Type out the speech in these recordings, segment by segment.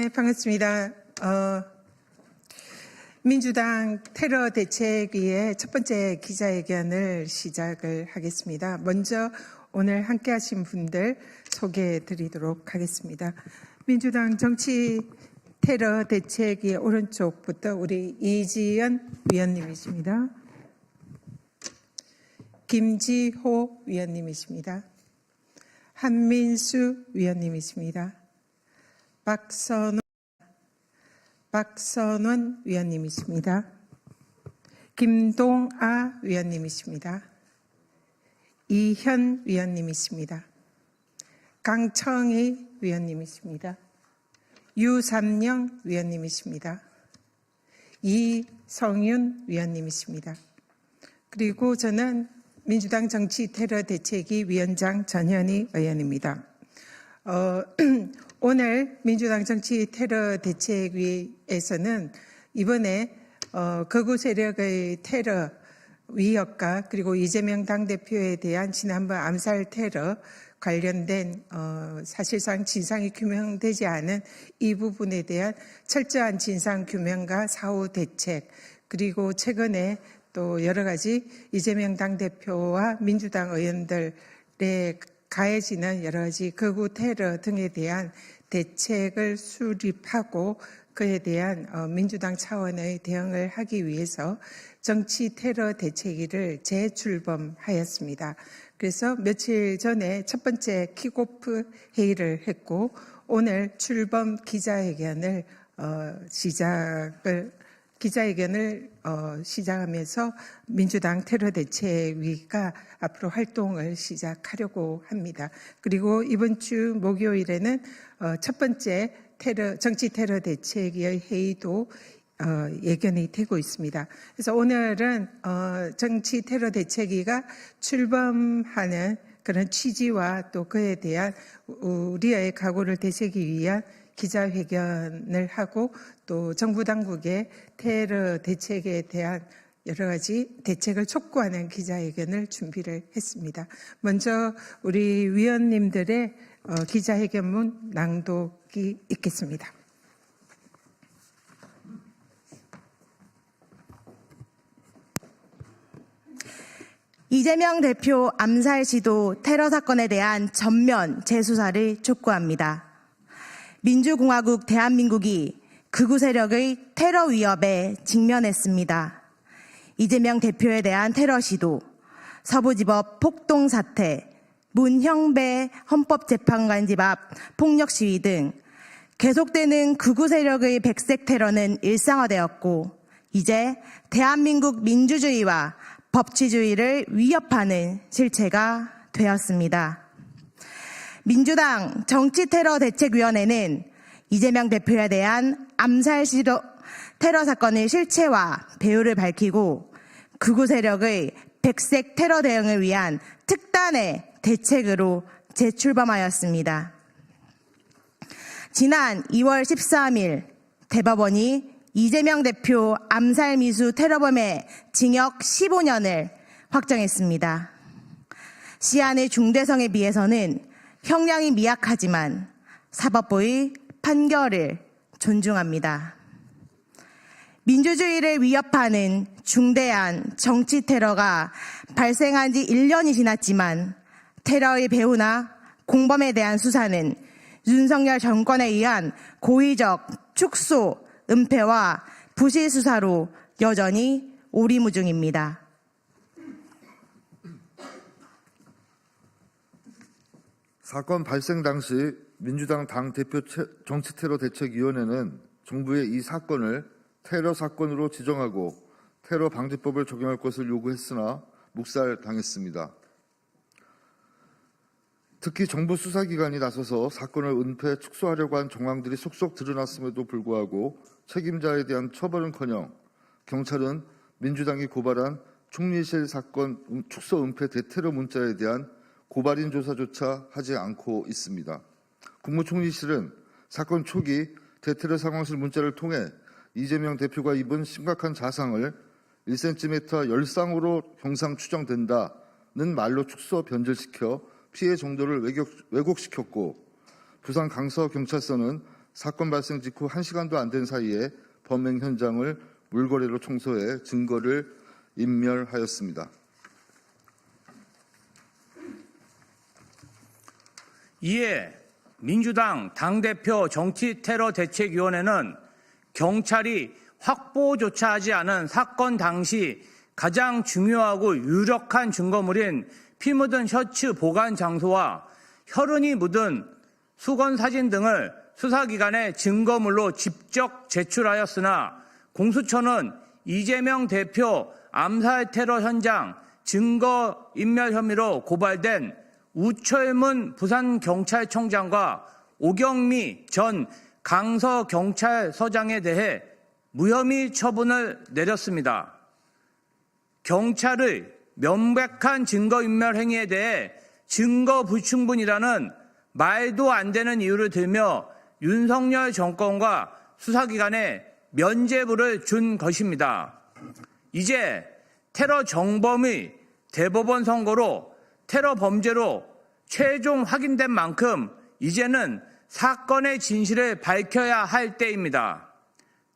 네, 반갑습니다. 민주당 테러 대책위의 첫 번째 기자회견을 시작을 하겠습니다. 먼저 오늘 함께 하신 분들 소개해 드리도록 하겠습니다. 민주당 정치 테러 대책위 오른쪽부터 우리 이지연 위원님이십니다. 김지호 위원님이십니다. 한민수 위원님이십니다. 박선원 위원님이십니다. 김동아 위원님이십니다. 이현 위원님이십니다. 강청희 위원님이십니다. 유삼영 위원님이십니다. 이성윤 위원님이십니다. 그리고 저는 민주당 정치테러대책위 위원장 전현희 의원입니다. 오늘 민주당 정치테러대책위에서는 이번에 극우 세력의 테러 위협과 그리고 이재명 당대표에 대한 지난번 암살 테러 관련된 사실상 진상이 규명되지 않은 이 부분에 대한 철저한 진상 규명과 사후 대책, 그리고 최근에 또 여러 가지 이재명 당대표와 민주당 의원들의 가해지는 여러 가지 극우 테러 등에 대한 대책을 수립하고 그에 대한 민주당 차원의 대응을 하기 위해서 정치 테러 대책위를 재출범하였습니다. 그래서 며칠 전에 첫 번째 킥오프 회의를 했고 오늘 출범 기자회견을 시작하면서 민주당 테러대책위가 앞으로 활동을 시작하려고 합니다. 그리고 이번 주 목요일에는 첫 번째 정치 테러 대책위의 회의도 예견이 되고 있습니다. 그래서 오늘은 정치 테러 대책위가 출범하는 그런 취지와 또 그에 대한 우리의 각오를 되새기 위한 기자회견을 하고 또 정부 당국의 테러 대책에 대한 여러 가지 대책을 촉구하는 기자회견을 준비를 했습니다. 먼저 우리 위원님들의 기자회견문 낭독이 있겠습니다. 이재명 대표 암살 시도 테러 사건에 대한 전면 재수사를 촉구합니다. 민주공화국 대한민국이 극우 세력의 테러 위협에 직면했습니다. 이재명 대표에 대한 테러 시도, 서부지법 폭동 사태, 문형배 헌법재판관집 앞 폭력 시위 등 계속되는 극우 세력의 백색 테러는 일상화되었고 이제 대한민국 민주주의와 법치주의를 위협하는 실체가 되었습니다. 민주당 정치테러대책위원회는 이재명 대표에 대한 암살 시도 테러 사건의 실체와 배후를 밝히고 극우 세력의 백색 테러 대응을 위한 특단의 대책으로 재출범하였습니다. 지난 2월 13일 대법원이 이재명 대표 암살 미수 테러범의 징역 15년을 확정했습니다. 시한의 중대성에 비해서는 형량이 미약하지만 사법부의 판결을 존중합니다. 민주주의를 위협하는 중대한 정치 테러가 발생한 지 1년이 지났지만 테러의 배후나 공범에 대한 수사는 윤석열 정권에 의한 고의적 축소, 은폐와 부실 수사로 여전히 오리무중입니다. 사건 발생 당시 민주당 당대표 정치테러대책위원회는 정부의 이 사건을 테러 사건으로 지정하고 테러 방지법을 적용할 것을 요구했으나 묵살당했습니다. 특히 정부 수사기관이 나서서 사건을 은폐, 축소하려고 한 정황들이 속속 드러났음에도 불구하고 책임자에 대한 처벌은커녕 경찰은 민주당이 고발한 총리실 사건 축소 은폐 대테러 문자에 대한 고발인 조사조차 하지 않고 있습니다. 국무총리실은 사건 초기 대테러 상황실 문자를 통해 이재명 대표가 입은 심각한 자상을 1cm 열상으로 형상 추정된다는 말로 축소 변질시켜 피해 정도를 왜곡시켰고 부산 강서경찰서는 사건 발생 직후 1시간도 안 된 사이에 범행 현장을 물거래로 청소해 증거를 인멸하였습니다. 이에 민주당 당대표 정치테러대책위원회는 경찰이 확보조차 하지 않은 사건 당시 가장 중요하고 유력한 증거물인 피 묻은 셔츠 보관 장소와 혈흔이 묻은 수건 사진 등을 수사기관에 증거물로 직접 제출하였으나 공수처는 이재명 대표 암살 테러 현장 증거인멸 혐의로 고발된 우철문 부산경찰청장과 오경미 전 강서경찰서장에 대해 무혐의 처분을 내렸습니다. 경찰의 명백한 증거인멸 행위에 대해 증거 불충분이라는 말도 안 되는 이유를 들며 윤석열 정권과 수사기관에 면죄부를 준 것입니다. 이제 테러 정범의 대법원 선고로 테러 범죄로 최종 확인된 만큼 이제는 사건의 진실을 밝혀야 할 때입니다.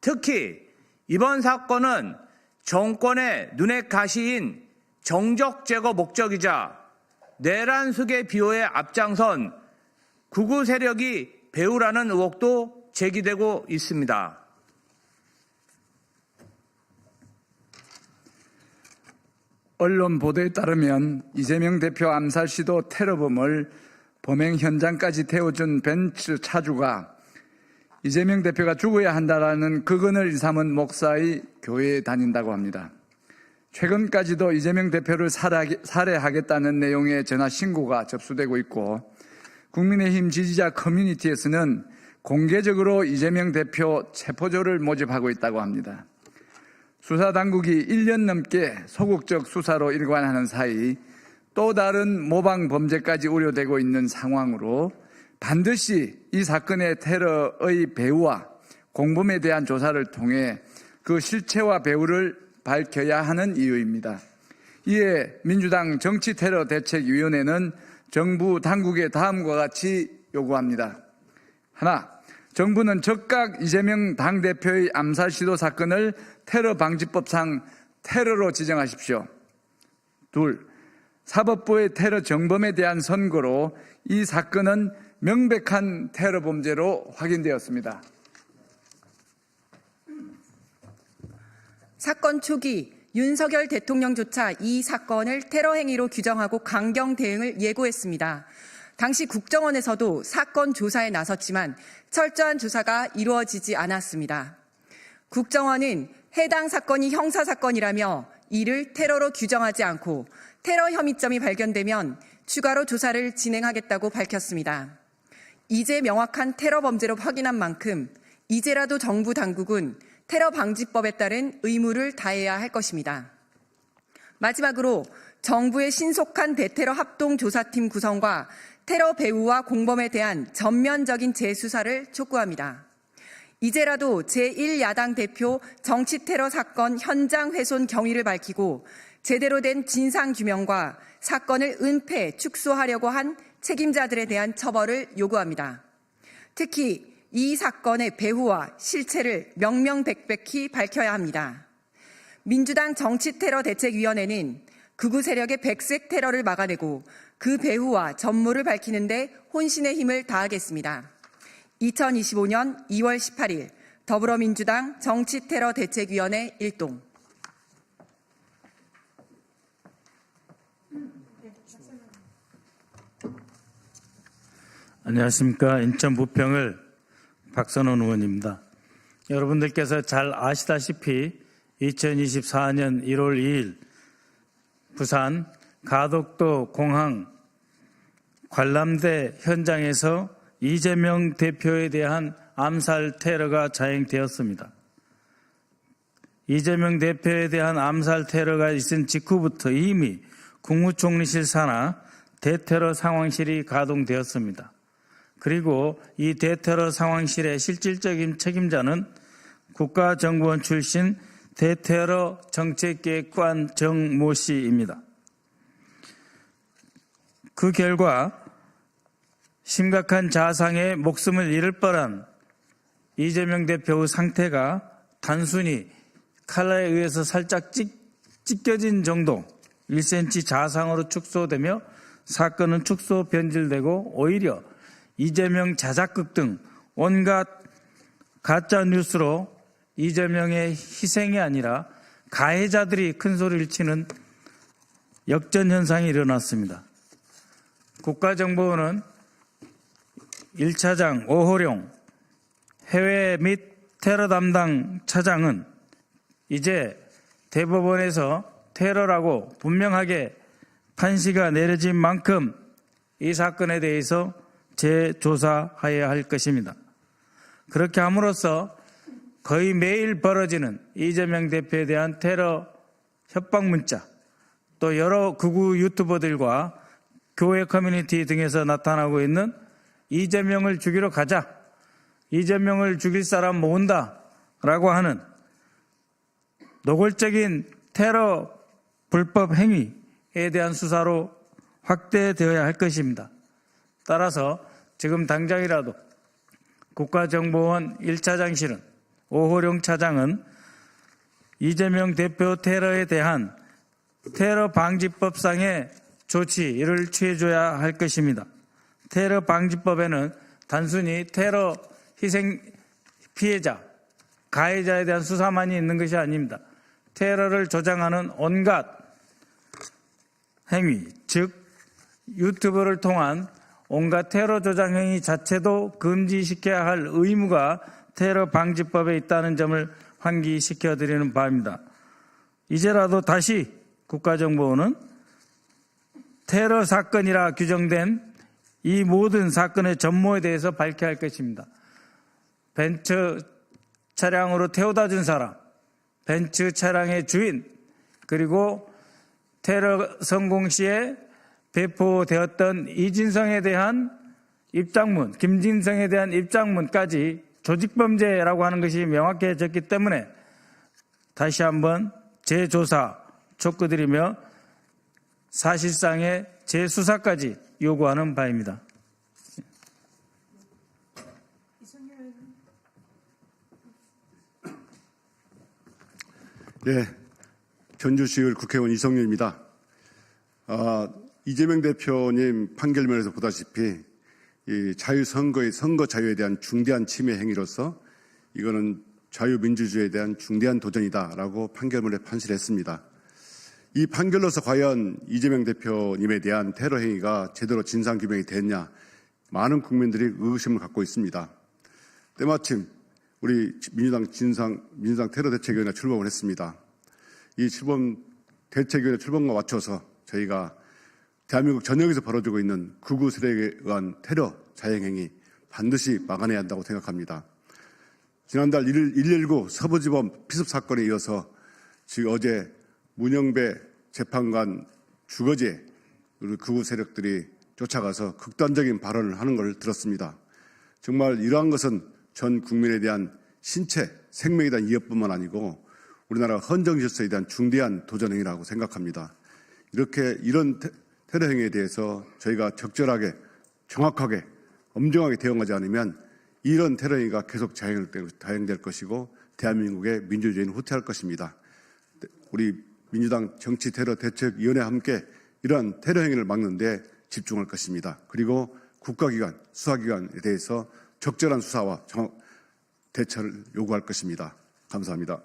특히 이번 사건은 정권의 눈의 가시인 정적 제거 목적이자 내란 수계 비호에 앞장선 극우 세력이 배후라는 의혹도 제기되고 있습니다. 언론 보도에 따르면 이재명 대표 암살 시도 테러범을 범행 현장까지 태워준 벤츠 차주가 이재명 대표가 죽어야 한다라는 극언을 일삼은 목사의 교회에 다닌다고 합니다. 최근까지도 이재명 대표를 살해하겠다는 내용의 전화 신고가 접수되고 있고 국민의힘 지지자 커뮤니티에서는 공개적으로 이재명 대표 체포조를 모집하고 있다고 합니다. 수사당국이 1년 넘게 소극적 수사로 일관하는 사이 또 다른 모방 범죄까지 우려되고 있는 상황으로 반드시 이 사건의 테러의 배후와 공범에 대한 조사를 통해 그 실체와 배후를 밝혀야 하는 이유입니다. 이에 민주당 정치테러대책위원회는 정부 당국에 다음과 같이 요구합니다. 하나, 정부는 즉각 이재명 당대표의 암살 시도 사건을 테러방지법상 테러로 지정하십시오. 둘, 사법부의 테러 정범에 대한 선고로 이 사건은 명백한 테러 범죄로 확인되었습니다. 사건 초기 윤석열 대통령조차 이 사건을 테러 행위로 규정하고 강경 대응을 예고했습니다. 당시 국정원에서도 사건 조사에 나섰지만 철저한 조사가 이루어지지 않았습니다. 국정원은 해당 사건이 형사사건이라며 이를 테러로 규정하지 않고 테러 혐의점이 발견되면 추가로 조사를 진행하겠다고 밝혔습니다. 이제 명확한 테러 범죄로 확인한 만큼 이제라도 정부 당국은 테러 방지법에 따른 의무를 다해야 할 것입니다. 마지막으로 정부의 신속한 대테러 합동조사팀 구성과 테러 배후와 공범에 대한 전면적인 재수사를 촉구합니다. 이제라도 제1야당 대표 정치테러 사건 현장 훼손 경위를 밝히고 제대로 된 진상규명과 사건을 은폐, 축소하려고 한 책임자들에 대한 처벌을 요구합니다. 특히 이 사건의 배후와 실체를 명명백백히 밝혀야 합니다. 민주당 정치테러대책위원회는 극우 세력의 백색 테러를 막아내고 그 배후와 전모를 밝히는 데 혼신의 힘을 다하겠습니다. 2025년 2월 18일 더불어민주당 정치테러대책위원회 1동. 안녕하십니까. 인천 부평을 박선원 의원입니다. 여러분들께서 잘 아시다시피 2024년 1월 2일 부산 가덕도 공항 관람대 현장에서 이재명 대표에 대한 암살 테러가 자행되었습니다. 이재명 대표에 대한 암살 테러가 있은 직후부터 이미 국무총리실 산하 대테러 상황실이 가동되었습니다. 그리고 이 대테러 상황실의 실질적인 책임자는 국가정보원 출신 대테러 정책기획관 정모 씨입니다. 그 결과 심각한 자상의 목숨을 잃을 뻔한 이재명 대표의 상태가 단순히 칼날에 의해서 살짝 찢겨진 정도 1cm 자상으로 축소되며 사건은 축소 변질되고 오히려 이재명 자작극 등 온갖 가짜 뉴스로 이재명의 희생이 아니라 가해자들이 큰 소리를 치는 역전 현상이 일어났습니다. 국가정보원은 1차장 오호룡 해외 및 테러 담당 차장은 이제 대법원에서 테러라고 분명하게 판시가 내려진 만큼 이 사건에 대해서 재조사해야 할 것입니다. 그렇게 함으로써 거의 매일 벌어지는 이재명 대표에 대한 테러 협박 문자, 또 여러 극우 유튜버들과 교회 커뮤니티 등에서 나타나고 있는 이재명을 죽이러 가자, 이재명을 죽일 사람 모은다 라고 하는 노골적인 테러 불법 행위에 대한 수사로 확대되어야 할 것입니다. 따라서 지금 당장이라도 국가정보원 1차장실은 오호룡 차장은 이재명 대표 테러에 대한 테러 방지법상의 조치를 취해줘야 할 것입니다. 테러 방지법에는 단순히 테러 희생 피해자, 가해자에 대한 수사만이 있는 것이 아닙니다. 테러를 조장하는 온갖 행위, 즉 유튜브를 통한 온갖 테러 조장 행위 자체도 금지시켜야 할 의무가 테러 방지법에 있다는 점을 환기시켜드리는 바입니다. 이제라도 다시 국가정보원은 테러 사건이라 규정된 이 모든 사건의 전모에 대해서 밝혀야 할 것입니다. 벤츠 차량으로 태워다 준 사람, 벤츠 차량의 주인, 그리고 테러 성공 시에 배포되었던 이진성에 대한 입장문, 김진성에 대한 입장문까지 조직범죄라고 하는 것이 명확해졌기 때문에 다시 한번 재조사 촉구드리며 사실상의 재수사까지 요구하는 바입니다. 네, 전주시의회 국회의원 이성윤입니다. 이재명 대표님 판결문에서 보다시피 이 자유선거의 선거 자유에 대한 중대한 침해 행위로서 이거는 자유민주주의에 대한 중대한 도전이다라고 판결문에 판시했습니다. 이 판결로서 과연 이재명 대표님에 대한 테러 행위가 제대로 진상 규명이 됐냐, 많은 국민들이 의구심을 갖고 있습니다. 때마침 우리 민주당 테러 대책위원회 출범을 했습니다. 이 대책위원회 출범과 맞춰서 저희가 대한민국 전역에서 벌어지고 있는 극우 세력에 의한 테러 자행행위 반드시 막아내야 한다고 생각합니다. 지난달 119 서부지법 피습 사건에 이어서 지금 어제 문영배 재판관 주거지에 우리 극우 세력들이 쫓아가서 극단적인 발언을 하는 걸 들었습니다. 정말 이러한 것은 전 국민에 대한 신체, 생명에 대한 위협뿐만 아니고 우리나라 헌정 질서에 대한 중대한 도전 행위라고 생각합니다. 이런 테러 행위에 대해서 저희가 적절하게, 정확하게, 엄정하게 대응하지 않으면 이런 테러 행위가 계속 자행될 것이고 대한민국의 민주주의는 후퇴할 것입니다. 우리 민주당 정치테러대책위원회와 함께 이러한 테러 행위를 막는 데 집중할 것입니다. 그리고 국가기관, 수사기관에 대해서 적절한 수사와 대처를 요구할 것입니다. 감사합니다.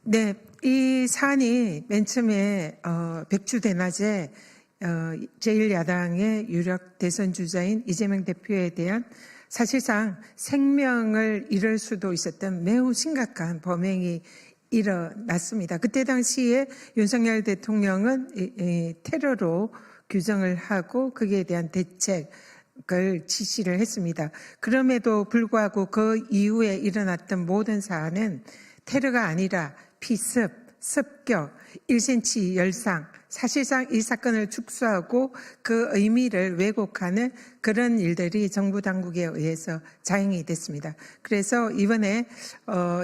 네, 이 사안이 맨 처음에 백주대낮에 제1야당의 유력 대선 주자인 이재명 대표에 대한 사실상 생명을 잃을 수도 있었던 매우 심각한 범행이 일어났습니다. 그때 당시에 윤석열 대통령은 테러로 규정을 하고 거기에 대한 대책을 지시를 했습니다. 그럼에도 불구하고 그 이후에 일어났던 모든 사안은 테러가 아니라 피습, 습격, 1cm 열상, 사실상 이 사건을 축소하고 그 의미를 왜곡하는 그런 일들이 정부 당국에 의해서 자행이 됐습니다. 그래서 이번에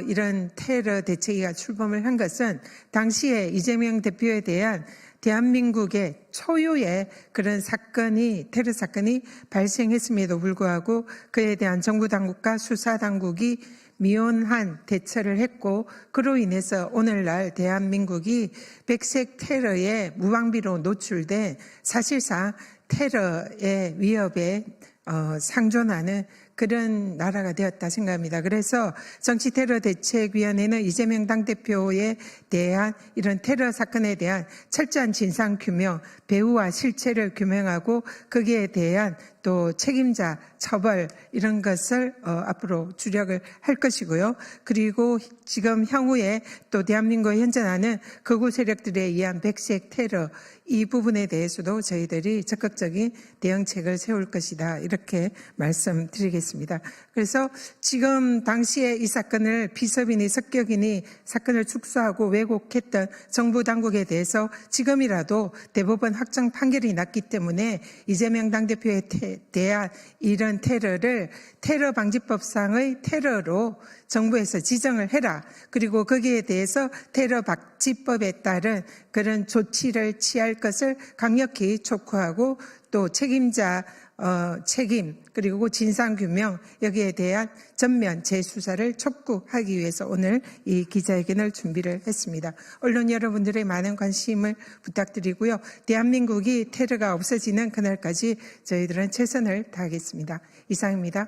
이런 테러 대책위가 출범을 한 것은 당시에 이재명 대표에 대한 대한민국의 초유의 그런 사건이 테러 사건이 발생했음에도 불구하고 그에 대한 정부 당국과 수사 당국이 미온한 대처를 했고 그로 인해서 오늘날 대한민국이 백색 테러의 무방비로 노출돼 사실상 테러의 위협에 상존하는 그런 나라가 되었다 생각합니다. 그래서 정치테러대책위원회는 이재명 당대표에 대한 이런 테러 사건에 대한 철저한 진상규명, 배후와 실체를 규명하고 거기에 대한 또 책임자 처벌 이런 것을 앞으로 주력을 할 것이고요. 그리고 지금 향후에 또 대한민국에 현존하는 극우 세력들에 의한 백색 테러 이 부분에 대해서도 저희들이 적극적인 대응책을 세울 것이다. 이렇게 말씀드리겠습니다. 그래서 지금 당시에 이 사건을 비서빈이 석격인이 사건을 축소하고 왜곡했던 정부 당국에 대해서 지금이라도 대법원 확정 판결이 났기 때문에 이재명 당대표에 대한 이런 테러를 테러방지법상의 테러로 정부에서 지정을 해라. 그리고 거기에 대해서 테러방지법에 따른 그런 조치를 취할 것을 강력히 촉구하고 또 책임자 책임 그리고 진상규명 여기에 대한 전면 재수사를 촉구하기 위해서 오늘 이 기자회견을 준비를 했습니다. 언론 여러분들의 많은 관심을 부탁드리고요. 대한민국이 테러가 없어지는 그날까지 저희들은 최선을 다하겠습니다. 이상입니다.